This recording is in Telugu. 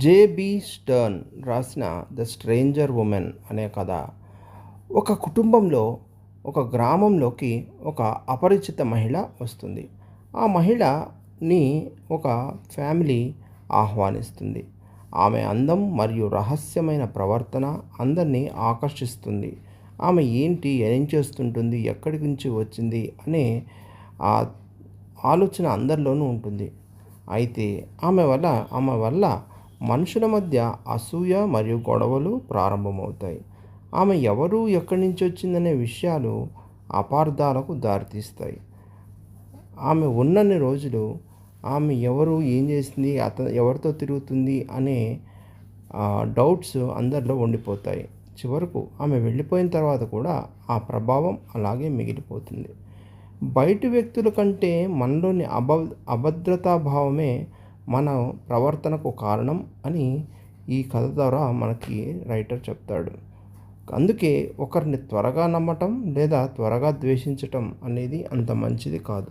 జేబీ స్టర్న్ రాసిన 'ద స్ట్రేంజర్ ఉమెన్' అనే కథ. ఒక కుటుంబంలో ఒక గ్రామంలోకి ఒక అపరిచిత మహిళ వస్తుంది. ఆ మహిళని ఒక ఫ్యామిలీ ఆహ్వానిస్తుంది. ఆమె అందం మరియు రహస్యమైన ప్రవర్తన అందరినీ ఆకర్షిస్తుంది. ఆమె ఏంటి, ఏం చేస్తుంటుంది, ఎక్కడి నుంచి వచ్చింది అనే ఆ ఆలోచన అందరిలోనూ ఉంటుంది. అయితే ఆమె వల్ల మనుషుల మధ్య అసూయ మరియు గొడవలు ప్రారంభమవుతాయి. ఆమె ఎవరు, ఎక్కడి నుంచి వచ్చిందనే విషయాలు అపార్థాలకు దారితీస్తాయి. ఆమె ఉన్నన్ని రోజులు ఆమె ఎవరు, ఏం చేసింది, ఎవరితో తిరుగుతుంది అనే డౌట్స్ అందరిలో ఉండిపోతాయి. చివరకు ఆమె వెళ్ళిపోయిన తర్వాత కూడా ఆ ప్రభావం అలాగే మిగిలిపోతుంది. బయటి వ్యక్తుల కంటే మనలోని అభద్రతా భావమే మన ప్రవర్తనకు కారణం అని ఈ కథ ద్వారా మనకి రైటర్ చెప్తాడు. అందుకే ఒకరిని త్వరగా నమ్మటం లేదా త్వరగా ద్వేషించటం అనేది అంత మంచిది కాదు.